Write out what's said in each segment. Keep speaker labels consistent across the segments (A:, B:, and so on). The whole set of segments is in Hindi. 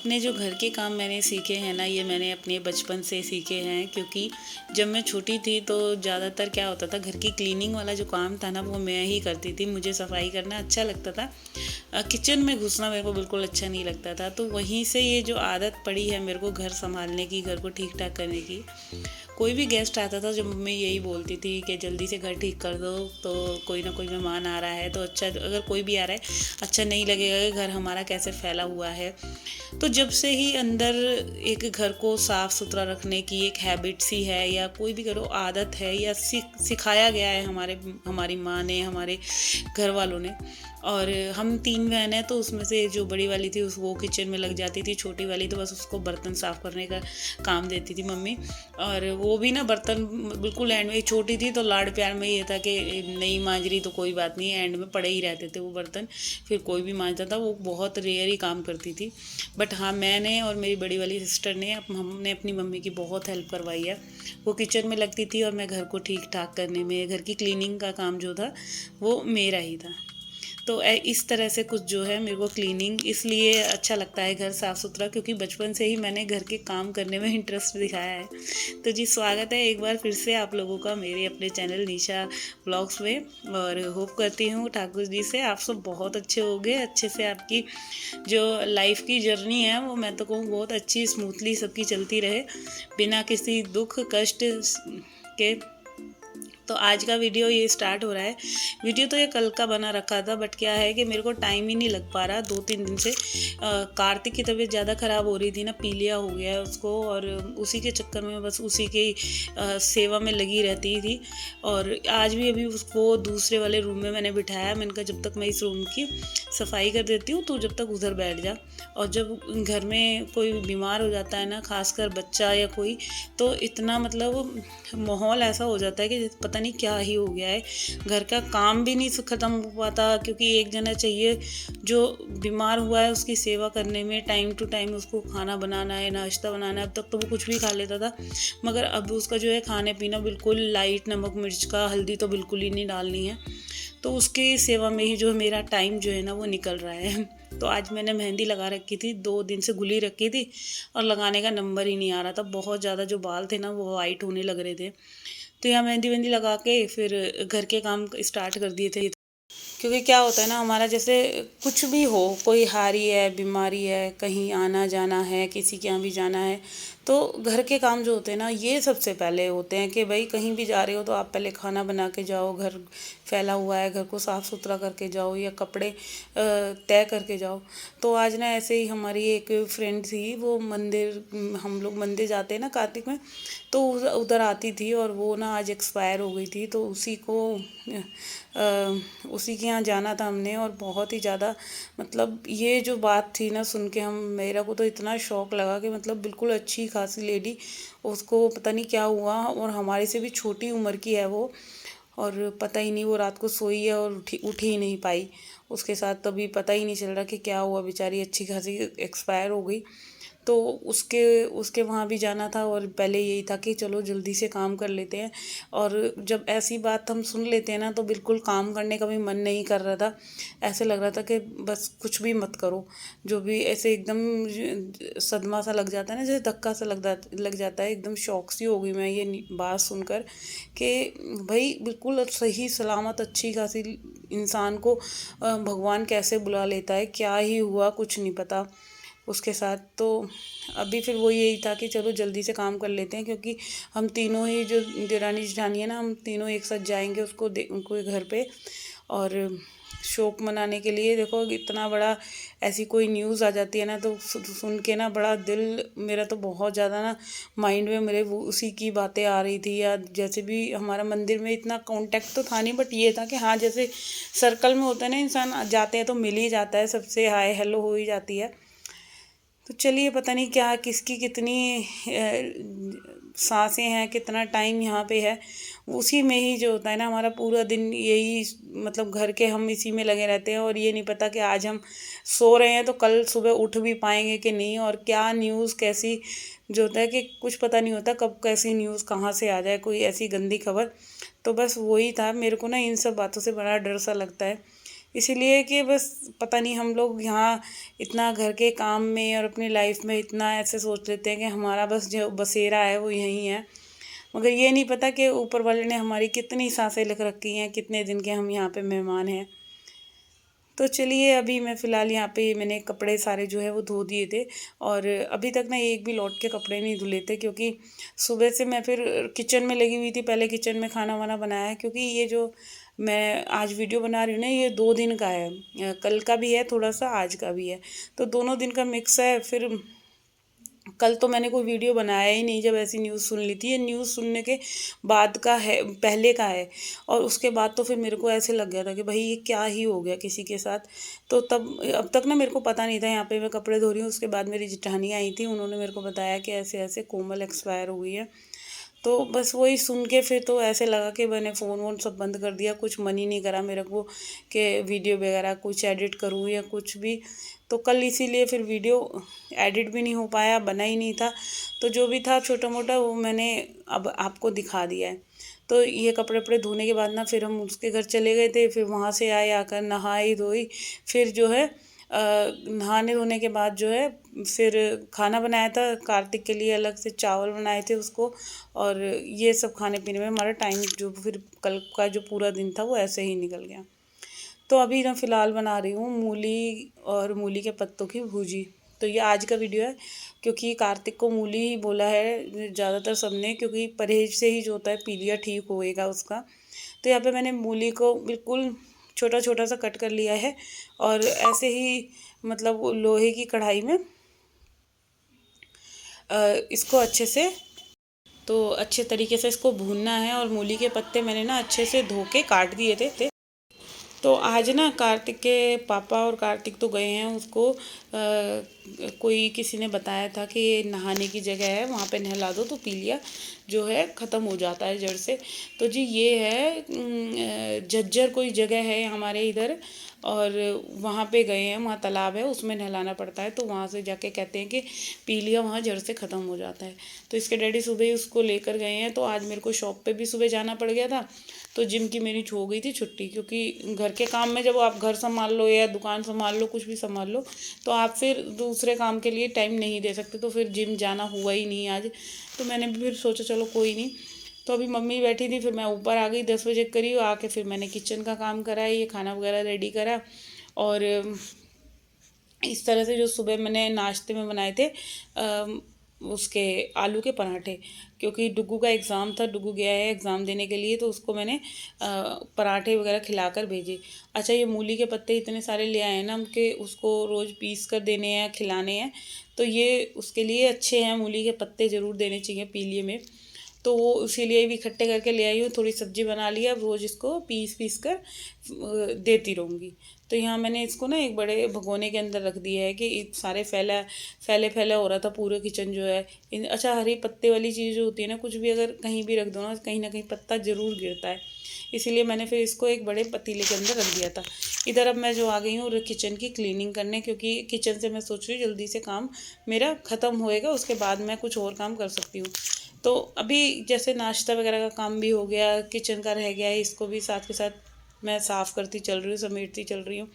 A: अपने जो घर के काम मैंने सीखे हैं ना, ये मैंने अपने बचपन से सीखे हैं। क्योंकि जब मैं छोटी थी तो ज़्यादातर क्या होता था, घर की क्लीनिंग वाला जो काम था ना वो मैं ही करती थी। मुझे सफाई करना अच्छा लगता था, किचन में घुसना मेरे को बिल्कुल अच्छा नहीं लगता था। तो वहीं से ये जो आदत पड़ी है मेरे को घर संभालने की, घर को ठीक ठाक करने की। कोई भी गेस्ट आता था जो मम्मी यही बोलती थी कि जल्दी से घर ठीक कर दो, तो कोई ना कोई मेहमान आ रहा है तो अच्छा, अगर कोई भी आ रहा है अच्छा नहीं लगेगा कि घर हमारा कैसे फैला हुआ है। तो जब से ही अंदर एक घर को साफ़ सुथरा रखने की एक हैबिट सी है, या कोई भी करो आदत है, या सिखाया गया है हमारी माँ ने, हमारे घर वालों ने। और हम 3 बहन हैं, तो उसमें से जो बड़ी वाली थी वो किचन में लग जाती थी, छोटी वाली तो बस उसको बर्तन साफ़ करने का काम देती थी मम्मी। और वो भी ना बर्तन बिल्कुल एंड में, छोटी थी तो लाड़ प्यार में ये था कि नहीं मांज रही तो कोई बात नहीं, एंड में पड़े ही रहते थे वो बर्तन, फिर कोई भी मांजता था। वो बहुत रेयर ही काम करती थी। बट हाँ, मैंने और मेरी बड़ी वाली सिस्टर ने हमने अपनी मम्मी की बहुत हेल्प करवाई है। वो किचन में लगती थी और मैं घर को ठीक ठाक करने में, घर की क्लीनिंग का काम जो था वो मेरा ही था। तो इस तरह से कुछ जो है मेरे को क्लीनिंग इसलिए अच्छा लगता है, घर साफ़ सुथरा, क्योंकि बचपन से ही मैंने घर के काम करने में इंटरेस्ट दिखाया है। तो जी, स्वागत है एक बार फिर से आप लोगों का मेरे अपने चैनल निशा व्लॉग्स में। और होप करती हूँ ठाकुर जी से आप सब बहुत अच्छे होंगे, अच्छे से आपकी जो लाइफ की जर्नी है वो मैं तो कहूँ बहुत अच्छी स्मूथली सबकी चलती रहे, बिना किसी दुख कष्ट के। तो आज का वीडियो ये स्टार्ट हो रहा है। वीडियो तो ये कल का बना रखा था, बट क्या है कि मेरे को टाइम ही नहीं लग पा रहा 2-3 दिन से। कार्तिक की तबीयत ज़्यादा ख़राब हो रही थी ना, पीलिया हो गया है उसको, और उसी के चक्कर में बस उसी की सेवा में लगी रहती थी। और आज भी अभी उसको दूसरे वाले रूम में मैंने बिठाया। मैंने कहा जब तक मैं इस रूम की सफाई कर देती हूँ तो जब तक उधर बैठ जा। और जब घर में कोई बीमार हो जाता है ना, खासकर बच्चा या कोई, तो इतना मतलब माहौल ऐसा हो जाता है कि पता नहीं क्या ही हो गया है। घर का काम भी नहीं ख़त्म हो पाता, क्योंकि एक जना चाहिए जो बीमार हुआ है उसकी सेवा करने में, टाइम टू टाइम उसको खाना बनाना है, नाश्ता बनाना है। अब तक तो वो कुछ भी खा लेता था, मगर अब उसका जो है खाने पीना बिल्कुल लाइट, नमक मिर्च का, हल्दी तो बिल्कुल ही नहीं डालनी है। तो उसकी सेवा में ही जो मेरा टाइम जो है ना वो निकल रहा है। तो आज मैंने मेहंदी लगा रखी थी, 2 दिन से गुली रखी थी, और लगाने का नंबर ही नहीं आ रहा था। बहुत ज़्यादा जो बाल थे ना वो वाइट होने लग रहे थे। तो यहाँ मेहंदी वेहंदी लगा के फिर घर के काम स्टार्ट कर दिए थे। क्योंकि क्या होता है ना, हमारा जैसे कुछ भी हो, कोई हारी है, बीमारी है, कहीं आना जाना है, किसी के यहाँ भी जाना है, तो घर के काम जो होते हैं ना ये सबसे पहले होते हैं। कि भाई कहीं भी जा रहे हो तो आप पहले खाना बना के जाओ, घर फैला हुआ है घर को साफ़ सुथरा करके जाओ, या कपड़े तय करके जाओ। तो आज ना ऐसे ही हमारी एक फ्रेंड थी, वो मंदिर, हम लोग मंदिर जाते हैं ना कार्तिक में, तो उधर आती थी, और वो ना आज एक्सपायर हो गई थी। तो उसी के यहाँ जाना था हमने। और बहुत ही ज़्यादा मतलब ये जो बात थी ना, सुन के हम, मेरा को तो इतना शौक लगा कि मतलब बिल्कुल अच्छी खासी लेडी, उसको पता नहीं क्या हुआ, और हमारे से भी छोटी उम्र की है वो। और पता ही नहीं वो रात को सोई है और उठ ही नहीं पाई। उसके साथ तभी पता ही नहीं चल रहा कि क्या हुआ, बेचारी अच्छी खासी एक्सपायर हो गई। तो उसके उसके वहाँ भी जाना था, और पहले यही था कि चलो जल्दी से काम कर लेते हैं। और जब ऐसी बात हम सुन लेते हैं ना, तो बिल्कुल काम करने का भी मन नहीं कर रहा था। ऐसे लग रहा था कि बस कुछ भी मत करो। जो भी ऐसे एकदम सदमा सा लग जाता है ना, जैसे धक्का सा लग जाता है। एकदम शॉक सी हो गई मैं ये बात सुनकर कि भाई बिल्कुल सही सलामत अच्छी खासी इंसान को भगवान कैसे बुला लेता है, क्या ही हुआ कुछ नहीं पता उसके साथ। तो अभी फिर वो यही था कि चलो जल्दी से काम कर लेते हैं, क्योंकि हम तीनों ही जो देरानी जेठानी है ना, हम तीनों एक साथ जाएंगे उनको घर पे। और शोक मनाने के लिए देखो, इतना बड़ा ऐसी कोई न्यूज़ आ जाती है ना, तो सुन के ना बड़ा दिल मेरा तो बहुत ज़्यादा ना, माइंड में मेरे वो उसी की बातें आ रही थी। या जैसे भी हमारा मंदिर में इतना कांटेक्ट तो था नहीं, बट ये था कि हाँ, जैसे सर्कल में होता है ना, इंसान जाते हैं तो मिल ही जाता है, सबसे हाय हेलो हो ही जाती है। तो चलिए, पता नहीं क्या किसकी कितनी सांसें हैं, कितना टाइम यहाँ पे है, उसी में ही जो होता है ना, हमारा पूरा दिन यही, मतलब घर के हम इसी में लगे रहते हैं। और ये नहीं पता कि आज हम सो रहे हैं तो कल सुबह उठ भी पाएंगे कि नहीं, और क्या न्यूज़ कैसी जो होता है कि कुछ पता नहीं होता कब कैसी न्यूज़ कहाँ से आ जाए, कोई ऐसी गंदी खबर। तो बस वही था, मेरे को ना इन सब बातों से बड़ा डर सा लगता है। इसीलिए कि बस पता नहीं हम लोग यहाँ इतना घर के काम में और अपनी लाइफ में इतना ऐसे सोच लेते हैं कि हमारा बस जो बसेरा है वो यहीं है, मगर ये नहीं पता कि ऊपर वाले ने हमारी कितनी सांसें लिख रखी हैं, कितने दिन के हम यहाँ पे मेहमान हैं। तो चलिए अभी मैं फ़िलहाल यहाँ पे मैंने कपड़े सारे जो है वो धो दिए थे, और अभी तक ना एक भी लौट के कपड़े नहीं धुले थे, क्योंकि सुबह से मैं फिर किचन में लगी हुई थी। पहले किचन में खाना वाना बनाया, क्योंकि ये जो मैं आज वीडियो बना रही हूँ ना, ये 2 दिन का है, कल का भी है थोड़ा सा, आज का भी है, तो दोनों दिन का मिक्स है। फिर कल तो मैंने कोई वीडियो बनाया ही नहीं जब ऐसी न्यूज़ सुन ली थी। ये न्यूज़ सुनने के बाद का है, पहले का है, और उसके बाद तो फिर मेरे को ऐसे लग गया था कि भाई ये क्या ही हो गया किसी के साथ। तो तब अब तक ना मेरे को पता नहीं था, यहाँ पे मैं कपड़े धो रही हूँ, उसके बाद मेरी जेठानी आई थी, उन्होंने मेरे को बताया कि ऐसे ऐसे कोमल एक्सपायर हो गई है। तो बस वही सुन के फिर तो ऐसे लगा कि मैंने फ़ोन वोन सब बंद कर दिया, कुछ मन ही नहीं करा मेरे को कि वीडियो वगैरह कुछ एडिट करूँ या कुछ भी। तो कल इसीलिए फिर वीडियो एडिट भी नहीं हो पाया, बना ही नहीं था। तो जो भी था छोटा मोटा वो मैंने अब आपको दिखा दिया है। तो ये कपड़े वपड़े धोने के बाद ना फिर हम उसके घर चले गए थे, फिर वहाँ से आए, आकर नहाई धोई, फिर जो है नहाने धोने के बाद जो है फिर खाना बनाया था कार्तिक के लिए, अलग से चावल बनाए थे उसको, और ये सब खाने पीने में हमारा टाइम जो फिर कल का जो पूरा दिन था वो ऐसे ही निकल गया। तो अभी ना फ़िलहाल बना रही हूँ मूली और मूली के पत्तों की भुजी। तो ये आज का वीडियो है, क्योंकि कार्तिक को मूली ही बोला है ज़्यादातर सबने, क्योंकि परहेज से ही जो होता है पीलिया ठीक होएगा उसका। तो यहाँ पे मैंने मूली को बिल्कुल छोटा छोटा सा कट कर लिया है, और ऐसे ही मतलब लोहे की कढ़ाई में इसको अच्छे तरीके से इसको भूनना है। और मूली के पत्ते मैंने ना अच्छे से धो के काट दिए थे। तो आज ना कार्तिक के पापा और कार्तिक तो गए हैं, उसको कोई किसी ने बताया था कि ये नहाने की जगह है, वहाँ पे नहला दो तो पीलिया जो है ख़त्म हो जाता है जड़ से। तो जी ये है झज्जर कोई जगह है हमारे इधर, और वहाँ पे गए हैं, वहाँ तालाब है, उसमें नहलाना पड़ता है। तो वहाँ से जाके कहते हैं कि पीलिया वहाँ जड़ से ख़त्म हो जाता है। तो इसके डैडी सुबह ही उसको लेकर गए हैं। तो आज मेरे को शॉप पे भी सुबह जाना पड़ गया था, तो जिम की मेरी हो गई थी छुट्टी, क्योंकि घर के काम में जब आप घर संभाल लो या दुकान संभाल लो, कुछ भी संभाल लो, तो आप फिर दूसरे काम के लिए टाइम नहीं दे सकते। तो फिर जिम जाना हुआ ही नहीं आज। तो मैंने भी फिर सोचा चलो कोई नहीं। तो अभी मम्मी बैठी थी, फिर मैं ऊपर आ गई 10 बजे करीब, आके फिर मैंने किचन का काम करा, ये खाना वगैरह रेडी करा। और इस तरह से जो सुबह मैंने नाश्ते में बनाए थे उसके आलू के पराठे, क्योंकि डुग्गू का एग्ज़ाम था, डुग्गू गया है एग्ज़ाम देने के लिए, तो उसको मैंने पराठे वगैरह खिलाकर भेजे। अच्छा ये मूली के पत्ते इतने सारे ले आए हैं ना कि उसको रोज़ पीस कर देने हैं, खिलाने हैं, तो ये उसके लिए अच्छे हैं, मूली के पत्ते ज़रूर देने चाहिए पीलिए में। तो वो इसीलिए भी इकट्ठे करके ले आई हूँ, थोड़ी सब्ज़ी बना लिया, अब रोज़ इसको पीस पीस कर देती रहूँगी। तो यहाँ मैंने इसको ना एक बड़े भगोने के अंदर रख दिया है कि सारे फैला हो रहा था पूरा किचन जो है। अच्छा हरी पत्ते वाली चीज़ जो होती है ना, कुछ भी अगर कहीं भी रख दो ना कहीं पत्ता ज़रूर गिरता है, इसीलिए मैंने फिर इसको एक बड़े पतीले के अंदर रख दिया था। इधर अब मैं जो आ गई हूँ किचन की क्लीनिंग करने, क्योंकि किचन से मैं सोच रही हूँ जल्दी से काम मेरा ख़त्म होएगा, उसके बाद मैं कुछ और काम कर सकती हूँ। तो अभी जैसे नाश्ता वगैरह का काम भी हो गया, किचन का रह गया है, इसको भी साथ के साथ मैं साफ़ करती चल रही हूँ, समेटती चल रही हूँ।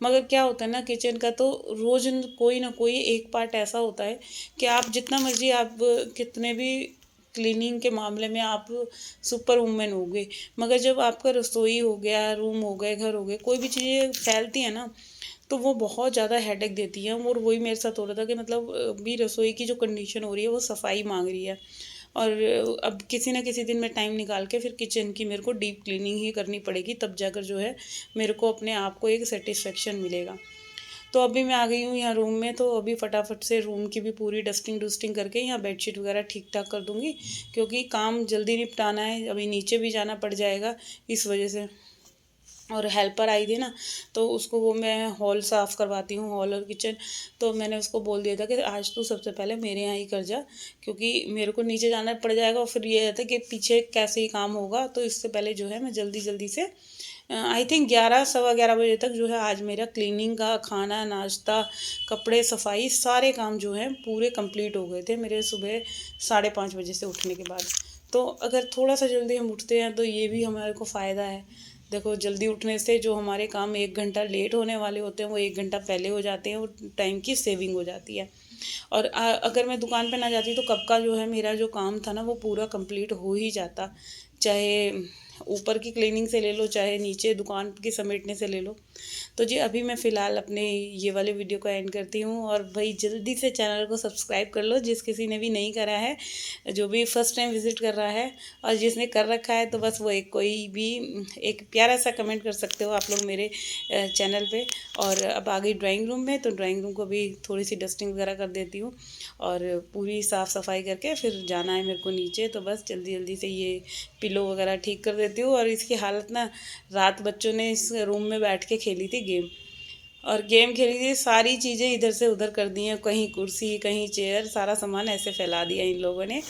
A: मगर क्या होता है ना किचन का, तो रोज़ कोई ना कोई एक पार्ट ऐसा होता है कि आप जितना मर्जी आप कितने भी क्लीनिंग के मामले में आप सुपर वूमेन हो गए, मगर जब आपका रसोई हो गया, रूम हो गए, घर हो गए, कोई भी चीज़ें फैलती हैं ना, तो वो बहुत ज़्यादा हेडेक देती हैं। और वही मेरे साथ हो रहा था कि मतलब अभी रसोई की जो कंडीशन हो रही है वो सफाई मांग रही है, और अब किसी ना किसी दिन में टाइम निकाल के फिर किचन की मेरे को डीप क्लीनिंग ही करनी पड़ेगी, तब जाकर जो है मेरे को अपने आप को एक सेटिस्फेक्शन मिलेगा। तो अभी मैं आ गई हूँ यहाँ रूम में, तो अभी फटाफट से रूम की भी पूरी डस्टिंग डुस्टिंग करके यहाँ बेडशीट वगैरह ठीक ठाक कर दूँगी, क्योंकि काम जल्दी निपटाना है, अभी नीचे भी जाना पड़ जाएगा इस वजह से। और हेल्पर आई थी ना, तो उसको वो मैं हॉल साफ़ करवाती हूँ, हॉल और किचन। तो मैंने उसको बोल दिया था कि आज तू सबसे पहले मेरे यहाँ ही कर जा, क्योंकि मेरे को नीचे जाना पड़ जाएगा, और फिर ये रहता है कि पीछे कैसे ही काम होगा। तो इससे पहले जो है मैं जल्दी जल्दी से आई थिंक 11 सवा 11 बजे तक जो है आज मेरा क्लीनिंग का, खाना नाश्ता, कपड़े सफाई सारे काम जो हैं पूरे कंप्लीट हो गए थे मेरे सुबह 5:30 बजे से उठने के बाद। तो अगर थोड़ा सा जल्दी हम उठते हैं तो ये भी हमारे को फ़ायदा है। देखो जल्दी उठने से जो हमारे काम 1 घंटा लेट होने वाले होते हैं वो 1 घंटा पहले हो जाते हैं और टाइम की सेविंग हो जाती है। और अगर मैं दुकान पे ना जाती तो कब का जो है मेरा जो काम था ना वो पूरा कंप्लीट हो ही जाता। चाहे ऊपर की क्लीनिंग से ले लो, चाहे नीचे दुकान की समेटने से ले लो। तो जी अभी मैं फ़िलहाल अपने ये वाले वीडियो को एंड करती हूँ, और भाई जल्दी से चैनल को सब्सक्राइब कर लो जिस किसी ने भी नहीं करा है, जो भी फर्स्ट टाइम विज़िट कर रहा है, और जिसने कर रखा है तो बस वो एक कोई भी एक प्यारा सा कमेंट कर सकते हो आप लोग मेरे चैनल पे। और अब आ गई ड्राइंग रूम में, तो ड्राइंग रूम को भी थोड़ी सी डस्टिंग वगैरह कर देती हूँ और पूरी साफ़ सफाई करके फिर जाना है मेरे को नीचे। तो बस जल्दी जल्दी से ये पिलो वगैरह ठीक कर देती हूँ। और इसकी हालत ना, रात बच्चों ने इस रूम में बैठ के खेली थी गेम, और गेम खेली थी, सारी चीज़ें इधर से उधर कर दी हैं, कहीं कुर्सी कहीं चेयर, सारा सामान ऐसे फैला दिया इन लोगों ने।